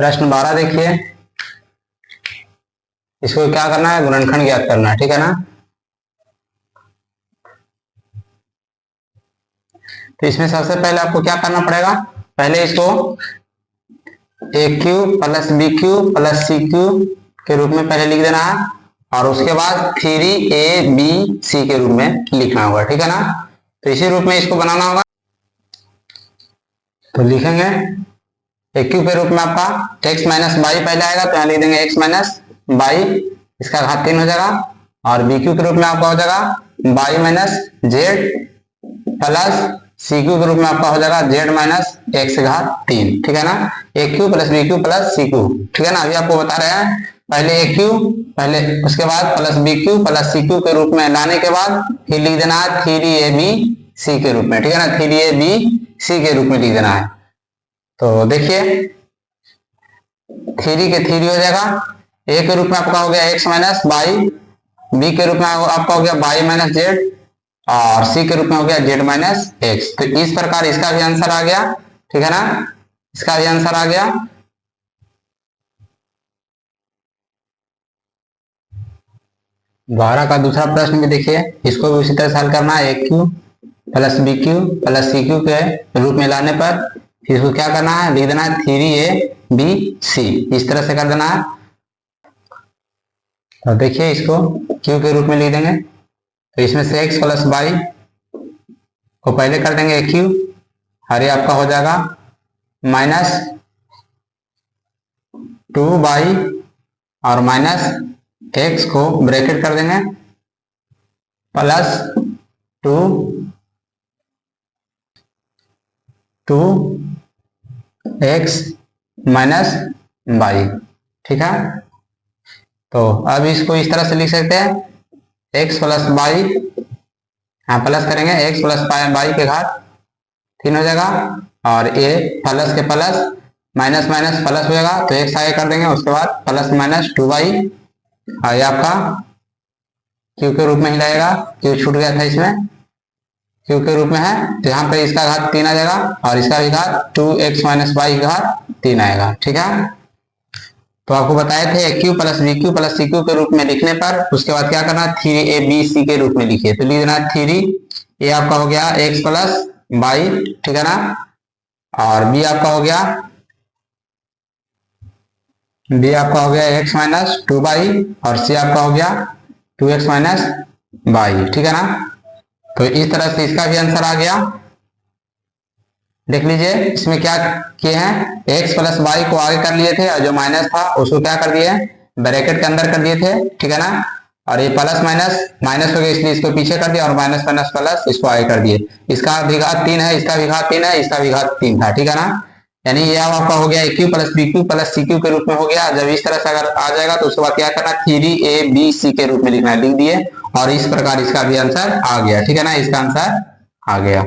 प्रश्न 12 देखिए, इसको क्या करना है, गुणनखंड ज्ञात करना है, ठीक है ना। तो इसमें सबसे पहले आपको क्या करना पड़ेगा, पहले इसको A cube plus B cube plus C cube के रूप में पहले लिख देना है, और उसके बाद 3ab के रूप में लिखना होगा, ठीक है ना। तो इसी रूप में इसको बनाना होगा। तो लिखेंगे ए क्यू के रूप में आपका x माइनस बाई पहले आएगा, तो यहाँ लिख देंगे x माइनस बाई, इसका घात 3 हो जाएगा। और बी क्यू के रूप में आपका हो जाएगा by minus z plus C cube के रूप में आपका हो जाएगा जेड माइनस एक्स घात 3, ठीक है ना। A cube plus B cube plus C cube, ठीक है ना। अभी आपको बता रहे हैं पहले ए क्यू, पहले उसके बाद प्लस बी क्यू प्लस सी क्यू के रूप में लाने के बाद फिर लिख देना है 3ab के रूप में, ठीक है ना। 3ab के रूप में लिख देना है। तो देखिए 3 के 3 हो जाएगा, ए के रूप में आपका हो गया x माइनस बाई, बी के रूप में आपका हो गया बाई माइनस जेड, और सी के रूप में हो गया जेड माइनस एक्स। तो इस प्रकार इसका भी आंसर आ गया, ठीक है ना, इसका भी आंसर आ गया। बारह का दूसरा प्रश्न भी देखिए, इसको भी उसी तरह से हल करना है। A cube plus B cube plus C cube के रूप में लाने पर फिर इसको क्या करना है, लिख देना है 3ab इस तरह से कर देना है। तो देखिए इसको क्यू के रूप में लिख देंगे, तो इसमें से x प्लस बाई को पहले कर देंगे ए क्यू, और ये आपका हो जाएगा माइनस 2 बाई और माइनस x को ब्रैकेट कर देंगे प्लस 2x माइनस बाई, ठीक है। तो अब इसको इस तरह से लिख सकते हैं x प्लस बाई, यहाँ प्लस करेंगे x प्लस बाई के घात 3 हो जाएगा, और ये प्लस के प्लस माइनस माइनस प्लस हो जाएगा, तो x आगे कर देंगे, उसके बाद प्लस माइनस 2 बाई, और ये आपका q के रूप में ही लगेगा, q छूट गया था इसमें, q के रूप में है, तो यहाँ पर इसका घात 3 आ जाएगा, और इसका भी घात 2x माइनस बाई का घात 3 आएगा, ठीक है। तो आपको बताए थे A cube plus B cube plus C cube के रूप में लिखने पर उसके बाद क्या करना है, 3ab के रूप में लिखिए। तो लिख देना 3, ये आपका हो गया x प्लस बाई, ठीक है ना, और b आपका हो गया x माइनस 2 बाई, और c आपका हो गया 2x माइनस बाई, ठीक है ना। तो इस तरह से इसका भी आंसर आ गया। देख लीजिए इसमें क्या किए हैं, x प्लस बाई को आगे कर लिए थे, और जो माइनस था उसको क्या कर दिए, ब्रैकेट के अंदर कर दिए थे, ठीक है ना। और ये प्लस माइनस माइनस हो गया, इसलिए इसको पीछे कर दिया, और माइनस माइनस प्लस इसको आगे कर दिए। इसका भी घात 3 है, इसका भी घात 3 है, इसका भी घात 3 था, ठीक है ना। यानी ये आपका हो गया A cube plus B cube plus C cube के रूप में हो गया। जब इस तरह से अगर आ जाएगा तो उसके बाद क्या करना, 3ab के रूप में लिखना है, लिख दिए, और इस प्रकार इसका भी आंसर आ गया, ठीक है ना, इसका आंसर आ गया।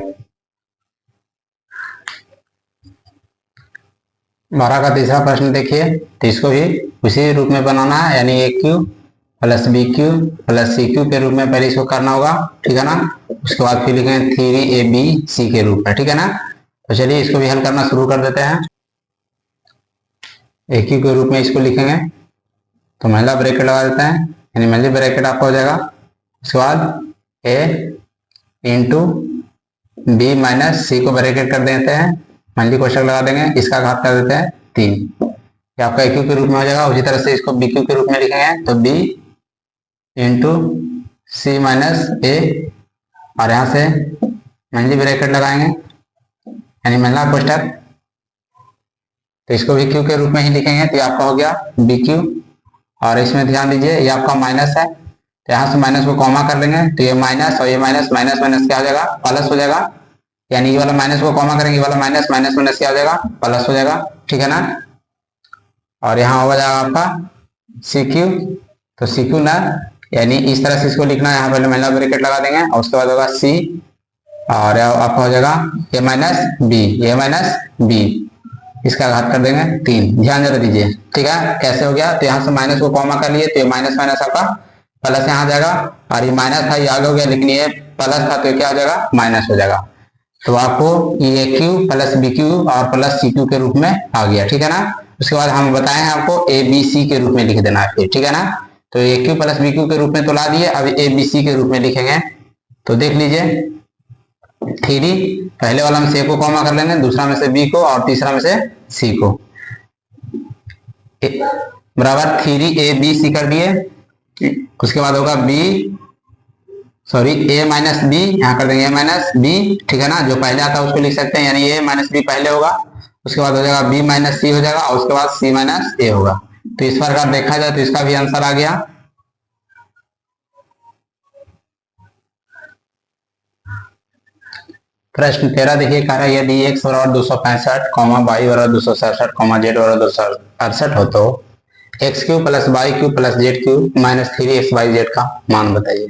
12 का तीसरा प्रश्न देखिए, तो इसको भी उसी रूप में बनाना है, यानी A cube plus B cube plus C cube के रूप में पहले इसको करना होगा, ठीक है ना। उसके बाद फिर लिखेंगे 3ab के रूप में, ठीक है ना। तो चलिए इसको भी हल करना शुरू कर देते हैं। ए क्यू के रूप में इसको लिखेंगे, तो महिला ब्रैकेट लगा देते हैं, यानी महिला ब्रैकेट आपका हो जाएगा, उसके बाद ए इंटू बी माइनस सी को ब्रैकेट कर देते हैं, मंडली कोष्टक लगा देंगे, इसका घात कर देते हैं 3, ये आपका ए क्यू के रूप में हो जाएगा। उसी तरह से इसको बी क्यू के रूप में लिखेंगे, तो बी इंटू सी माइनस ए, और यहाँ से मंडली ब्रैकेट लगाएंगे, यानी महिला कोष्टक, तो इसको भी क्यू के रूप में ही लिखेंगे, तो ये आपका हो गया बी क्यू। और इसमें ध्यान दीजिए ये आपका माइनस है, तो यहाँ से माइनस को कॉमा कर लेंगे, तो ये माइनस और ये माइनस माइनस माइनस क्या हो जाएगा, प्लस हो जाएगा, यानी ये वाला माइनस को कॉमा करेंगे, ये वाला माइनस माइनस माइनस क्या हो जाएगा, प्लस हो जाएगा, ठीक है ना। और यहाँ हो जाएगा आपका सी क्यू, तो सी क्यू ना, यानी इस तरह से इसको लिखना है, यहाँ पहले महिला ब्रैकेट लगा देंगे, और उसके बाद होगा सी, और आपका हो जाएगा ए माइनस बी, ए माइनस बी, इसका घात कर देंगे 3, ध्यान जरा दीजिए, ठीक है। कैसे हो गया, तो यहाँ से माइनस को कॉमा कर लिए, तो ये माइनस माइनस आपका प्लस यहाँ जाएगा, और ये माइनस था ये आगे हो गया, लेकिन ये प्लस था तो क्या हो जाएगा, माइनस हो जाएगा। तो आपको ये क्यू प्लस बी क्यू और प्लस सी क्यू के रूप में आ गया, ठीक है ना। उसके बाद हम बताए हैं आपको ए बी सी के रूप में लिख देना है फिर, ठीक है ना। तो ए क्यू प्लस बी क्यू के रूप में तो ला दिए, अब ए बी सी के रूप में लिखेंगे। तो देख लीजिए, थ्री, पहले वाला में से ए को कॉमा कर लेंगे, दूसरा में से बी को और तीसरा में से सी को, बराबर थ्री ए बी सी कर दिए। उसके बाद होगा बी, सॉरी ए माइनस बी, यहाँ कर देंगे ए माइनस बी, ठीक है ना। जो पहले आता है उसको लिख सकते हैं, यानी ए माइनस बी पहले होगा, उसके बाद हो जाएगा बी माइनस सी हो जाएगा, और उसके बाद सी माइनस ए होगा। तो इस प्रकार देखा जाए तो इसका भी आंसर आ गया। प्रश्न 13 देखिए, कह रहा है यदि x बराबर 265, y बराबर 267, z बराबर 268 हो तो x cube plus Y cube plus Z cube minus three x Y Z का मान बताइए।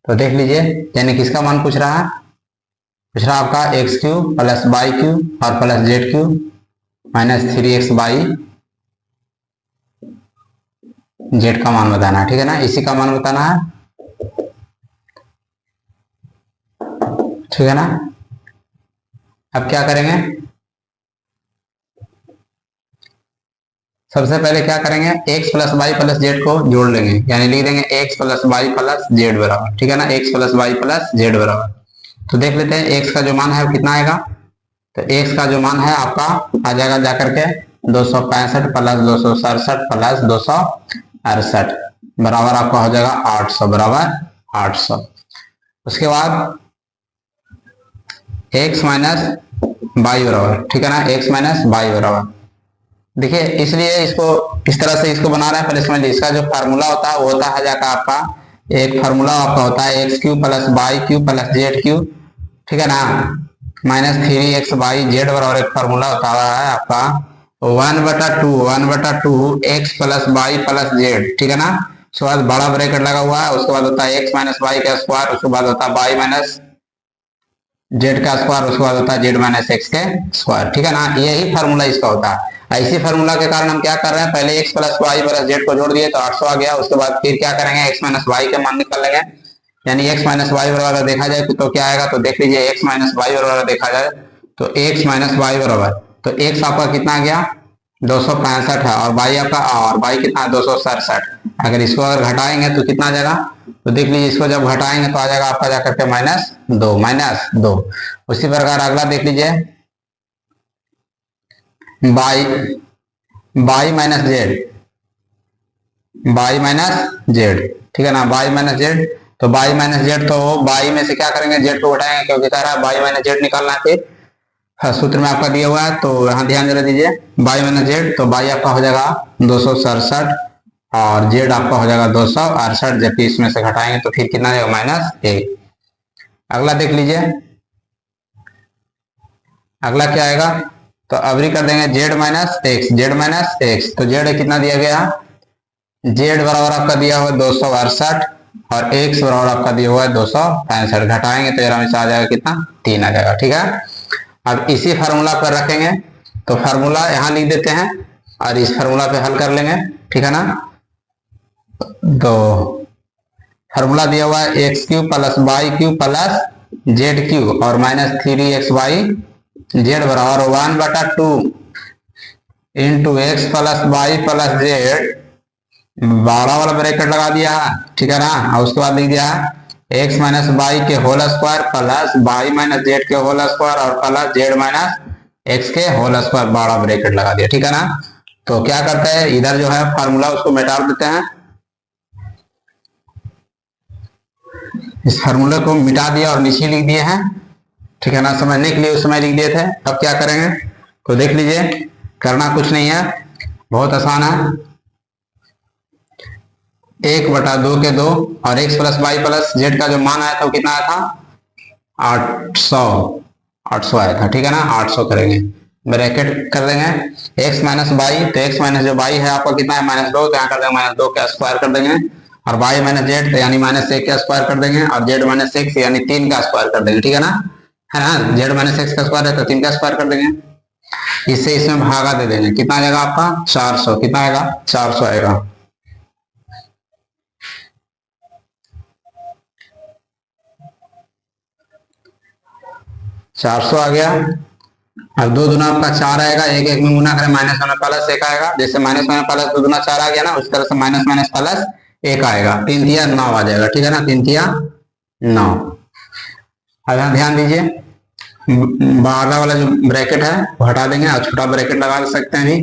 तो देख लीजिए, यानी किसका मान पूछ रहा है, पूछ रहा है आपका X cube plus Y cube और plus Z cube minus three x Y Z का मान बताना है, ठीक है ना। इसी का मान बताना है, ठीक है ना। अब क्या करेंगे, सबसे पहले क्या करेंगे, x plus Y plus z को जोड़ लेंगे, यानी लिख देंगे x plus Y plus z बराबर, ठीक है ना, x plus Y plus z बराबर। तो देख लेते हैं x का जो मान है वो कितना आएगा। तो x का जो मान है आपका आ जाएगा जाकर के 265 प्लस 267 प्लस 268 बराबर आपका हो जाएगा 800, बराबर 800। उसके बाद x माइनस वाई बराबर, ठीक है ना, x माइनस वाई बराबर। देखिए इसलिए इसको इस तरह से इसको बना रहे हैं, पहले समझ लीजिए, इसका जो फार्मूला होता है वो होता है जाकर आपका, एक फार्मूला आपका होता है x cube plus Y cube plus Z cube, ठीक है ना, minus three x Y Z बराबर एक फार्मूला होता है आपका 1/2 x plus Y plus z, ठीक है ना। उसके बाद बड़ा ब्रैकेट लगा हुआ है, उसके बाद होता है एक्स माइनस वाई का स्क्वायर, उसके बाद होता है वाई माइनस जेड का स्क्वायर, उसके बाद होता है जेड माइनस एक्स के स्क्वायर, ठीक है ना। यही फार्मूला इसका होता है। इसी फार्मूला के कारण हम क्या कर रहे हैं, पहले x plus Y plus z को जोड़ दिए तो 800 आ गया। उसके बाद फिर क्या करेंगे, एक्स माइनस वाई के मान निकाल लेंगे, यानी एक्स माइनस वाई बराबर देखा जाए तो क्या आएगा। तो देख लीजिए, एक्स माइनस वाई बराबर देखा जाए तो एक्स माइनस वाई बराबर, तो एक्स आपका कितना आ गया 265 है, और वाई आपका, और वाई कितना 267। अगर इसको अगर घटाएंगे तो कितना आ जाएगा, तो देख लीजिए इसको जब घटाएंगे तो आ जाएगा आपका जाकर के -2। उसी प्रकार अगला देख लीजिए, by by minus Z, by minus Z, ठीक है ना, बाई माइनस जेड। तो बाई माइनस जेड, तो बाई में से क्या करेंगे, जेड को घटाएंगे, क्योंकि कह रहा है बाई माइनस जेड निकालना है। फिर सूत्र में आपका दिया हुआ है, तो यहाँ ध्यान जरा दीजिए, बाई माइनस जेड, तो बाई आपका हो जाएगा 267 और जेड आपका हो जाएगा 268, जबकि इसमें से घटाएंगे तो फिर कितना जाएगा -1। अगला देख लीजिए, अगला क्या आएगा, तो अवरी कर देंगे Z minus x, Z minus x, तो जेड कितना दिया गया, जेड बराबर आपका दिया हुआ 268 और एक्स बराबर आपका दिया हुआ है 265, घटाएंगे तो में से आ जाएगा कितना 3 आ जाएगा, ठीक है। अब इसी फार्मूला पर रखेंगे, तो फार्मूला यहाँ लिख देते हैं और इस फार्मूला पे हल कर लेंगे, ठीक है ना। तो फार्मूला दिया हुआ है x cube plus Y cube plus Z cube और minus three x Y Z बराबर 1/2 into X plus Y plus Z, बड़ा वाला ब्रैकेट लगा दिया है, ठीक है ना। और उसके बाद लिख दिया है एक्स माइनस वाई के whole square plus y minus z के होल स्क्वायर और प्लस जेड माइनस एक्स के होल स्क्वायर, बड़ा ब्रैकेट लगा दिया, ठीक है ना। तो क्या करते हैं, इधर जो है फार्मूला उसको मिटा देते हैं, इस फार्मूले को मिटा दिया और नीचे लिख दिए हैं, ठीक है ना, समझने के लिए उस समय लिख दिए थे। अब क्या करेंगे, तो देख लीजिए, करना कुछ नहीं है, बहुत आसान है। 1/2 के 2 और x plus Y plus z का जो मान आया था वो कितना आया था 800 आया था, ठीक है ना। 800 करेंगे, ब्रैकेट कर देंगे एक्स माइनस वाई, तो एक्स माइनस जो वाई है आपका कितना है -2, तो यहाँ कर देंगे -2 का स्क्वायर कर देंगे, और वाई माइनस जेड तो यानी -1 का स्क्वायर कर देंगे, और जेड माइनस एक्स यानी 3 का स्क्वायर कर देंगे, ठीक है ना, जेड माइनस एक्स का स्क्वायर है तो 3 का स्क्वायर कर देंगे। इससे इसमें भागा दे देंगे, कितना आ जाएगा आपका 400, कितना आएगा 400 आएगा। चार सौ आ गया। अब 2 दूना आपका 4 आएगा, एक एक में गुना करें माइनस में प्लस 1 आएगा। जैसे माइनस में प्लस 2 दूना 4 आ गया ना, उस तरह से माइनस माइनस प्लस 1 आएगा। 3 तिया 9 आ जाएगा, ठीक है ना, 3 तिया 9। अब यहाँ ध्यान दीजिए, बाहर वाला जो ब्रैकेट है वो हटा देंगे और छोटा ब्रैकेट लगा सकते हैं अभी।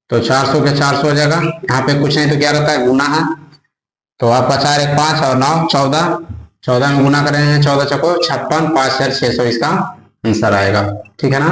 तो 400 के 400 हो जाएगा। यहाँ पे कुछ नहीं तो क्या रहता है, गुना है। तो आपका 4 1 5 और 9 14, 14 में गुना करेंगे 14 चौको 56, 5 4 600 इसका आंसर आएगा, ठीक है ना।